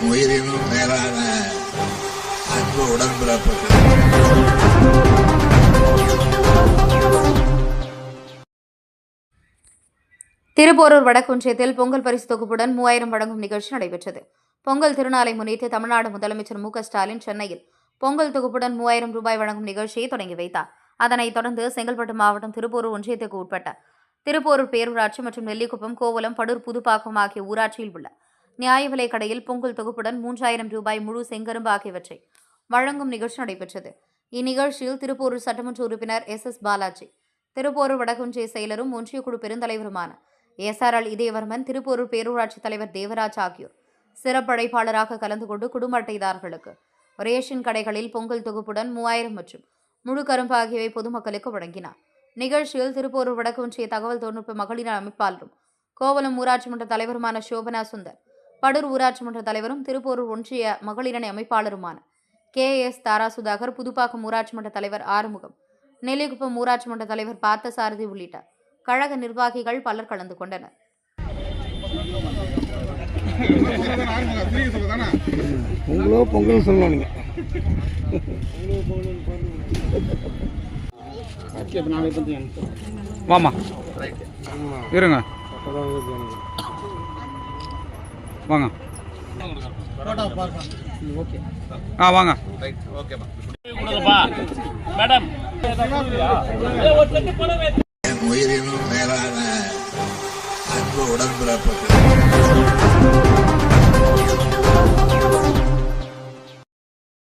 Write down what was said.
உயிரினும் மேலான அன்பு உடன்பிறப்புகள். திருப்போரூர் வடக்குன்றியத்தில் பொங்கல் பரிசு தொகுப்புடன் 3000 வழங்கும் நிகழ்ச்சி நடைபெற்றது. பொங்கல் திருநாளை முன்னிட்டு தமிழ்நாடு முதலமைச்சர் மு.க.ஸ்டாலின் சென்னையில் பொங்கல் தொகுப்புடன் 3000 ரூபாய் வழங்கும் நிகழ்ச்சியை தொடங்கி வைத்தார். அதனைத் தொடர்ந்து செங்கல்பட்டு மாவட்டம் திருப்போரூர் ஒன்றியத்துக்கு உட்பட்ட திருப்போரூர் பேரூராட்சி மற்றும் நெல்லிக்குப்பம், கோவலம், படூர், புதுப்பாக்கம் ஆகிய ஊராட்சியில் உள்ள நியாய விலைக் கடையில் பொங்கல் தொகுப்புடன் 3000 ரூபாய் முழு செங்கரும்பு ஆகியவற்றை வழங்கும் நிகழ்ச்சி நடைபெற்றது. இந்நிகழ்ச்சியில் திருப்போரூர் சட்டமன்ற உறுப்பினர் எஸ். பாலாஜி, திருப்போரூர் வடக்குன்றிய செயலரும் ஒன்றிய குழு பெருந்தலைவருமான SRL இதயவர்மன், திருப்போரூர் பேரூராட்சி தலைவர் தேவராஜ் ஆகியோர் சிறப்பழைப்பாளராக கலந்து கொண்டு குடும்ப அட்டைதாரர்களுக்கு ரேஷன் கடைகளில் பொங்கல் தொகுப்புடன் 3000 மற்றும் முழு கரும்பு ஆகியவை பொதுமக்களுக்கு வழங்கினார். நிகழ்ச்சியில் திருப்போரூர் வடக்குன்றிய தகவல் தொழில்நுட்ப மகளிர் அமைப்பாளரும் கோவலம் ஊராட்சி மன்ற தலைவருமான சோபனா சுந்தர், படூர் ஊராட்சி மன்ற தலைவரும் திருப்போரூர் ஒன்றிய மகளிரணி அமைப்பாளருமான KS தாராசுதாகர், புதுப்பாக்கம் ஊராட்சி மன்ற தலைவர் ஆறுமுகம், நெல்லிக்குப்பம் ஊராட்சி மன்ற தலைவர் பார்த்தசாரதி உள்ளிட்ட கழக நிர்வாகிகள் பலர் கலந்து கொண்டனர். பொங்கல் சொல்லணும். வாமா இருங்க, வாங்க வாங்க. உயிரினும் மேலான அன்பு உடன்பிறப்புகள்.